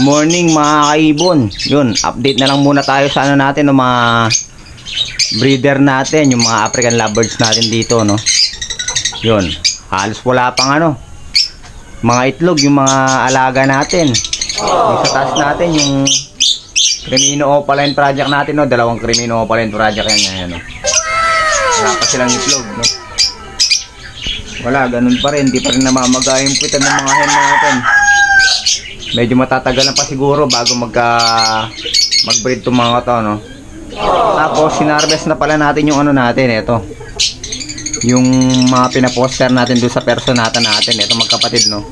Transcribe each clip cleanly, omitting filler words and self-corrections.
Morning mga kaibon. Yun, update na lang muna tayo sa ano natin, no, mga breeder natin, yung mga African lovebirds natin dito, no. Yun, halos wala pang ano, mga itlog, yung mga alaga natin. Yung sa taas natin, yung Crimino Opaline project natin, no. Dalawang Crimino Opaline project yan ngayon, no. Wala pa silang itlog, no. Wala, ganun pa rin, di pa rin namamaga yung pitan ng mga hen natin. Medyo matatagalan pa siguro bago mag-breed itong mga to, no. Tapos sinarvest na pala natin yung ano natin, ito. Yung mga pinaposter natin doon sa personata natin, ito magkapatid, no.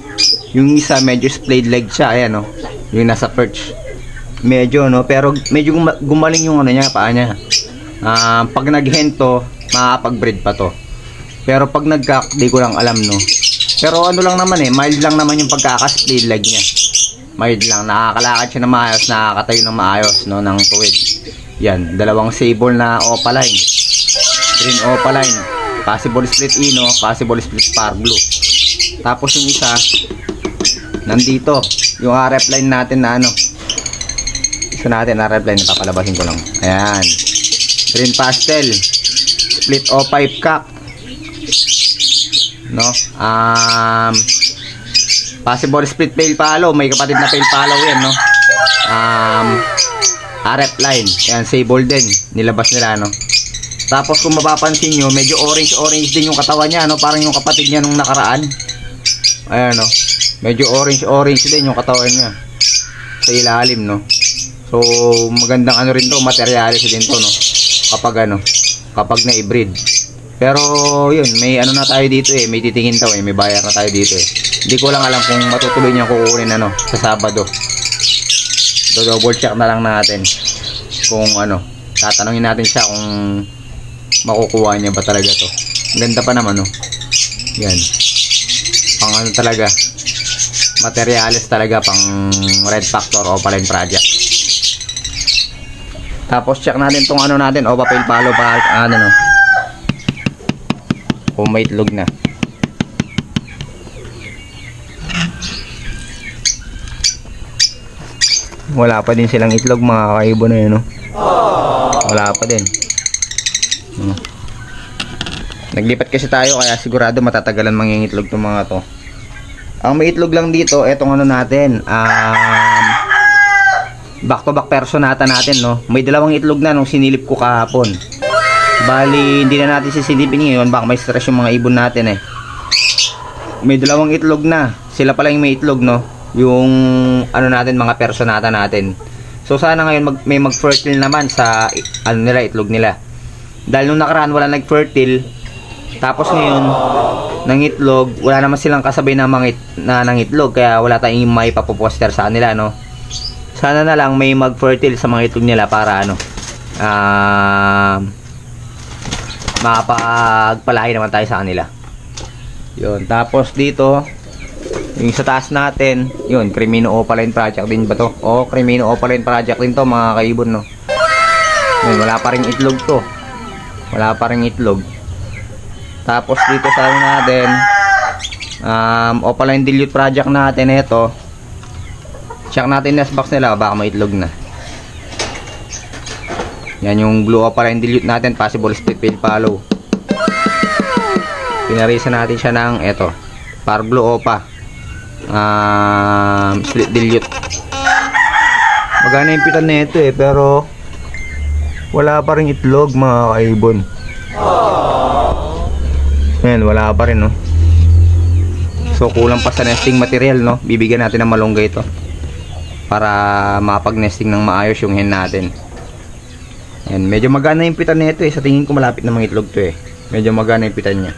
Yung isa medyo splayed leg siya, ayan, no. Yung nasa perch. Medyo, no, pero medyo gumaling yung ano niya, paa niya. Pag naghento, makakapag-breed pa to. Pero pag nag-cock, di ko lang alam, no. Pero ano lang naman mild lang naman yung pagkaka-splayed leg niya. Mild lang, nakakalakad siya na maayos, nakakatayo ng maayos, no, ng tuwid. Yan, dalawang sable na opaline. Green opaline. Possible split ino, possible split par blue. Tapos yung isa, nandito, yung RF line natin na ano. Isa natin, RF line, napapalabasin ko lang. Ayan. Green pastel. Split O5 cock. No, possible split pale follow, may kapatid na pale follow yan, no. RF line, yan, sable din, nilabas nila, no. Tapos kung mapapansin nyo, medyo orange din yung katawan niya, no, parang yung kapatid niya nung nakaraan. Ayan, no, medyo orange din yung katawan niya sa ilalim, no. So magandang ano rin to, materialis din to, no, kapag na-breed. Pero yun, may ano na tayo dito may titingin tayo may bayar na tayo dito Hindi ko lang alam kung matutuloy niya kukunin ano sa Sabado. So double check na lang natin kung ano, tatanungin natin siya kung makukuha niya ba talaga to. Ganda pa naman, no. Yan. Pang ano talaga, materialis talaga, pang Red Factor Opaline project. Tapos check natin tong ano natin, Opaline palo pa ano, no. Kung may itlog na. Wala pa din silang itlog mga kaibon na yun, no? Wala pa din. Naglipat kasi tayo kaya sigurado matatagalan mangingitlog itong mga to. Ang may itlog lang dito, etong ano natin, back to back personata natin, no? May dalawang itlog na nung sinilip ko kahapon. Bali, hindi na natin sisilipin ngayon, baka may stress yung mga ibon natin May dalawang itlog na. Sila pala yung may itlog, no? Yung ano natin, mga personata natin. So sana ngayon may mag-fertile naman sa ano nila, itlog nila. Dahil nung nakaraan wala nag-fertile. Tapos ngayon ng itlog, wala naman silang kasabay na ng itlog, kaya wala tayong may papoposter sa kanila, no? Sana na lang may mag-fertile sa mga itlog nila para ano, makapagpalahi naman tayo sa kanila. Yun, tapos dito yung sa taas natin, yun, Crimino Opaline project din ba to? O, Crimino Opaline project din to mga kaibon, no. Yun, wala pa ring itlog to. Wala pa ring itlog. Tapos dito sa ano natin, Opaline Dilute project natin, ito. Check natin nest box nila, baka may itlog na. Yan yung blue Opaline Dilute natin, possible split pale follow. Pinarisa natin siya ng eto, par blue opa, split dilute. Magana yung pitan na ito pero wala pa rin itlog mga kaibon. Yan, wala pa rin, no. So kulang pa sa nesting material, no. Bibigyan natin ng malunggay ito para mapag-nesting ng maayos yung hen natin. Yan, medyo magana yung pitan nito sa tingin ko malapit na mangitlog to Medyo magana yung pitan niya.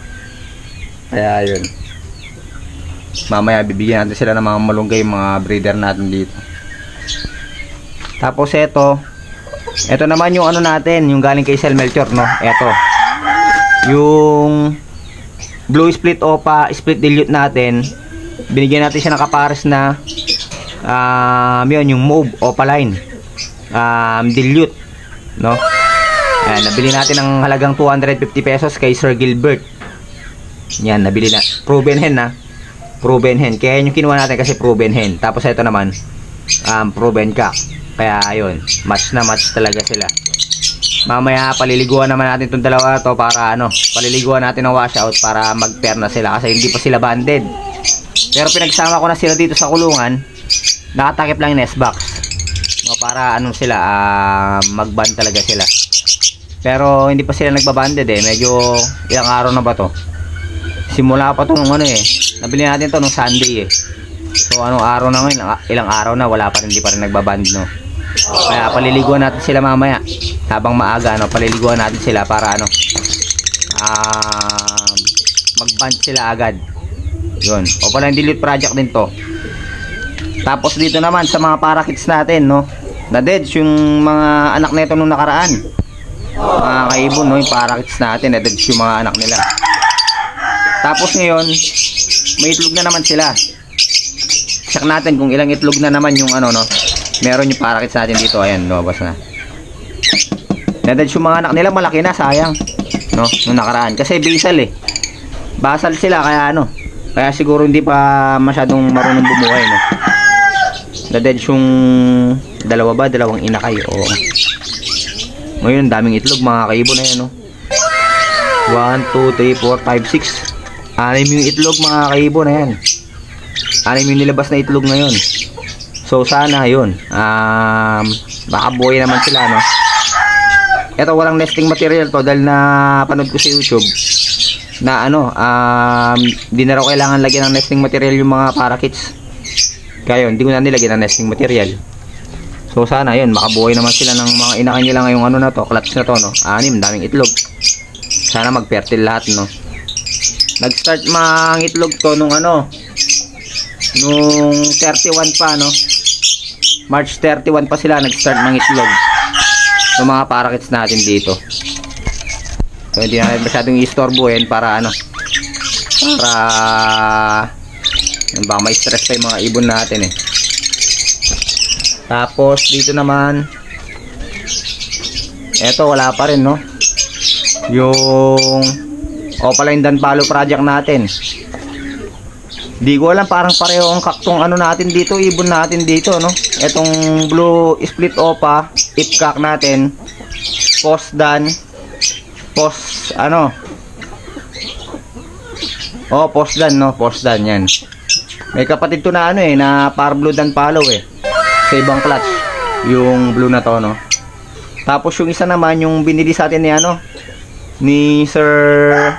Kaya yun. Mamaya bibigyan natin sila ng mga malunggay, mga breeder natin dito. Tapos ito naman yung ano natin, yung galing kay Sel Melchor, no. Ito. Yung blue split opa, split dilute natin. Binigyan natin siya ng kapares na yun, yung mauve opaline dilute, no. Ayan, nabili natin ng halagang 250 pesos kay Sir Gilbert. Yan, nabili na. Proven hen, Proven hen. Kaya yung kinuha natin kasi proven hen. Tapos ito naman, proven cock. Kaya ayun, match na match talaga sila. Mamaya paliliguan naman natin itong dalawa to para paliliguan natin ng washout para mag-pair na sila kasi hindi pa sila banded. Pero pinagsama ko na sila dito sa kulungan, nakatakip lang yung nest box. Para sila, mag-band talaga sila. Pero hindi pa sila nagbabanded medyo ilang araw na ba to? Simula pa to nung nabili natin to nung Sunday So anong araw na ngayon? Ilang araw na, wala pa rin, hindi pa rin nagbaband Kaya paliliguan natin sila mamaya. Habang maaga paliliguan natin sila para mag-band sila agad. Yun. O pala yung dilute project din to. Tapos dito naman sa mga parakeets natin na-deads yung mga anak nito nung nakaraan. Mga kaibon yung parakeets natin na-deads yung mga anak nila. Tapos ngayon may itlog na naman sila. Check natin kung ilang itlog na naman yung meron yung parakeets natin dito. Ayan, lumabas na. Na-deads yung mga anak nila, malaki na, sayang nung nakaraan. Kasi basal sila kaya kaya siguro hindi pa masyadong marunong bumuhay Na-deads yung dalawang inakay. Oo. Ngayon daming itlog mga kaibon na yan 1, 2, 3, 4, 5, 6 6 yung itlog mga kaibon na yan. 6 yung nilabas na itlog ngayon. So sana yun baka buhay naman sila Ito walang nesting material to dahil na panood ko sa YouTube na di na raw kailangan lagyan ng nesting material yung mga parakeets. Kaya yun, hindi ko na nilagyan ng nesting material. So sana yun, makabuhay naman sila ng mga inakay nila ngayong na to, clutch na to 6, daming itlog. Sana mag-fertile lahat Nag-start mang itlog to nung nung 31 pa March 31 pa sila nag-start mang itlog. Yung mga parakeets natin dito. So hindi natin masyadong i-istorbohin para baka may stress pa yung mga ibon natin Tapos dito naman eto wala pa rin yung Opaline Danpalo project natin. Di ko alam, parang pareho ang kaktong natin dito, ibon natin dito etong blue split opa ipcock natin, post dan post post dan yan. May kapatid to na na par blue Danpalo sa ibang clutch yung blue na to Tapos yung isa naman yung binili sa atin ni Sir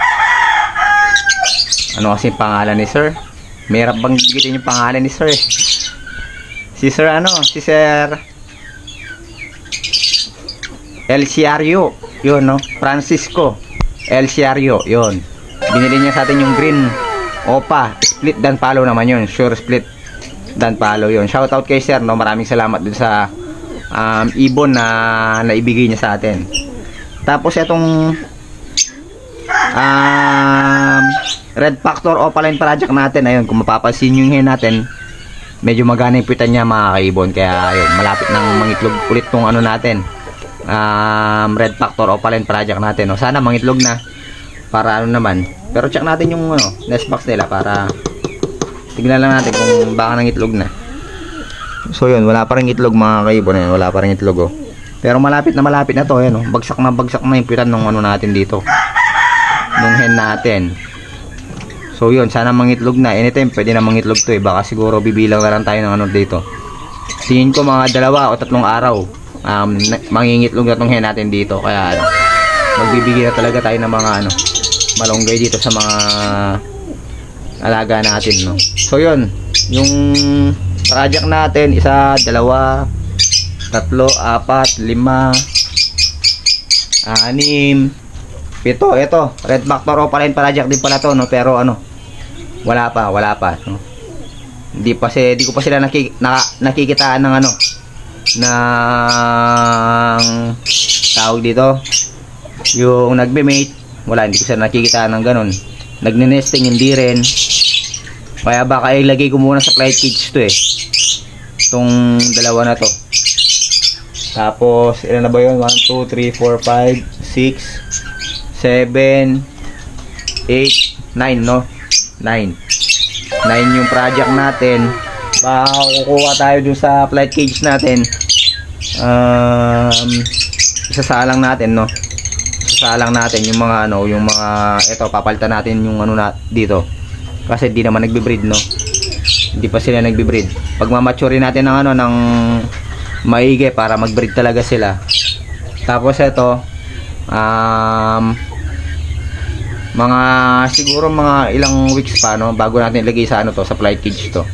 kasi pangalan ni Sir, merap bang bigitin yung pangalan ni Sir si Sir si Sir El Ciario yun Francisco El Ciario yun. Binili niya sa atin yung green opa split Danpalo naman yun, sure split Danpalo yun. Shoutout kay Sir maraming salamat dun sa ibon na naibigay niya sa atin. Tapos itong Red Factor Opaline project natin, ayun, kung mapapansin yung hen natin, medyo magana yung pitan niya mga kaibon. Kaya ayun, malapit nang mangitlog ulit tong natin, Red Factor Opaline project natin sana mangitlog na para naman. Pero check natin yung nest box nila para tignan lang natin kung baka nangitlog na. So yun, wala pa rin itlog mga kaibon, wala pa rin itlog pero malapit na to bagsak na yung pitan ng natin dito, nung hen natin. So yun, sana mangitlog na. Anytime pwede na mangitlog to baka siguro bibilang na lang tayo ng dito. Tingin ko mga 2 o 3 araw mangingitlog na tong hen natin dito. Kaya magbibigay na talaga tayo ng mga malunggay dito sa mga alaga natin So yun, yung project natin 1, 2, 3, 4, 5, 6, 6, 7. Ito Red Factor Opaline project din pala to pero wala pa hindi ko pa sila nakikitaan ng ng tawag dito, yung nagbe-mate, hindi ko sila nakikitaan ng ganun. Nagne-nesting hindi rin, kaya baka ilagay ko muna sa flight cage to itong dalawa na to. Tapos ilan na ba yun? 1, 2, 3, 4, 5, 6, 7, 8, 9 9 yung project natin. Baka kukuha tayo dun sa flight cage natin. Isasalang natin, no? Isasalang natin yung mga ano, yung mga ito, papalitan natin yung ano na dito. Kasi di naman nagbe-breed, no? Hindi pa sila nagbe-breed. Pag ma-mature natin ng ano, ng maigi para mag-breed talaga sila. Tapos ito, mga siguro mga ilang weeks pa, no, bago natin ilagay sa ano to, sa flight cage to,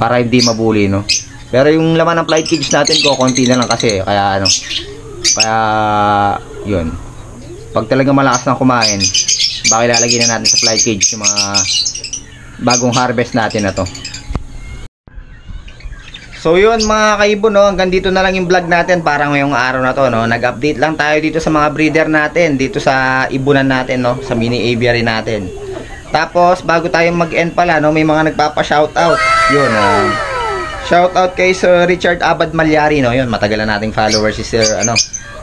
para hindi mabuli, no. Pero yung laman ng flight cage natin ko konti na lang kasi, kaya ano, kaya yun, pag talaga malakas na kumain, baka ilalagay na natin sa flight cage yung mga bagong harvest natin na to. So yun mga kaibon, no, hanggang dito na lang yung vlog natin para ngayong araw na to, no. Nag-update lang tayo dito sa mga breeder natin, dito sa ibunan natin, no, sa mini aviary natin. Tapos bago tayo mag-end pala, no, may mga nagpapa-shoutout. Yun, shoutout kay Sir Richard Abad Malyari, no. Yun, matagal na nating followers si Sir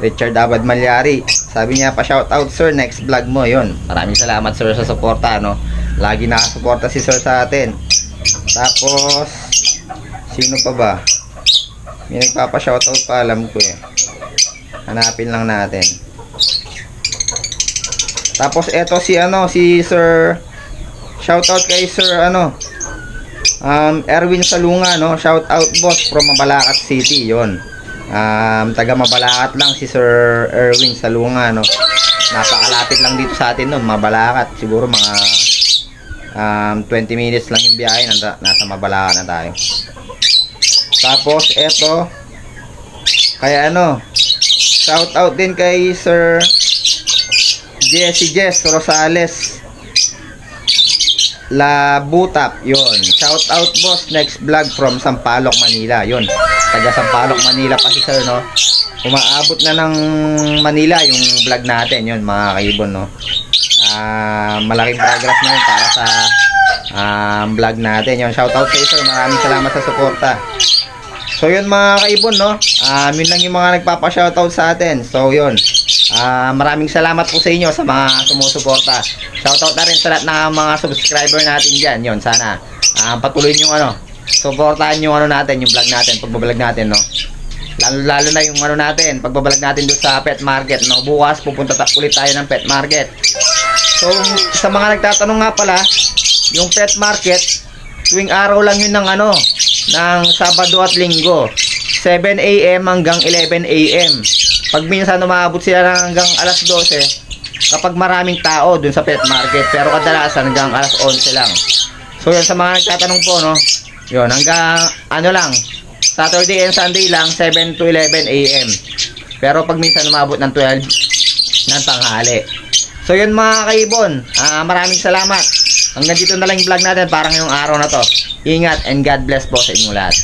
Richard Abad Malyari. Sabi niya, pa-shoutout sir, next vlog mo. Yun, maraming salamat sir sa suporta, no. Lagi nakasuporta si Sir sa atin. Tapos sino pa ba? May nagpapa-shoutout pa, alam ko eh. Hanapin lang natin. Tapos eto si si Sir, shoutout kay Sir Erwin Salunga, no. Shoutout boss from Mabalacat City, 'yon. Taga Mabalacat lang si Sir Erwin Salunga, no. Napakalapit lang dito sa atin noon, Mabalacat. Siguro mga 20 minutes lang yung biyahe, nasa Mabalacat na tayo. Tapos eto kaya shout out din kay Sir Jess Rosales Labutap, yun. Shout out boss, next vlog from Sampaloc, Manila. Yun, taga Sampaloc, Manila pa si Sir, no. Umaabot na ng Manila yung vlog natin, yun mga kaibon, no. Malaking progress na yun para sa vlog natin, yun. Shout out kay Sir, maraming salamat sa suporta. So yun mga kaibon, no, yun lang yung mga nagpapa-shoutout sa atin. So yun, maraming salamat po sa inyo sa mga sumusuporta. Shoutout na rin sa lahat ng mga subscriber natin dyan. Yun, sana patuloy nyo supportahan yung natin, yung vlog natin, pagbablog natin, no. Lalo na yung natin, pagbablog natin doon sa pet market, no. Bukas pupunta ulit tayo ng pet market. So sa mga nagtatanong nga pala, yung pet market tuwing araw lang yun ng ng Sabado at Linggo, 7 AM hanggang 11 AM. Pag minsan umaabot sila hanggang alas 12 kapag maraming tao dun sa pet market, pero kadalasan hanggang alas 11 lang. So yan, sa mga nagtatanong po, no, yun, hanggang lang, Saturday and Sunday lang, 7 to 11 AM. Pero pag minsan umabot ng 12 ng tanghali. So yun mga kaibon, maraming salamat. Hanggang dito na lang yung vlog natin para ngayong araw na to. Ingat and God bless po sa inyong lahat.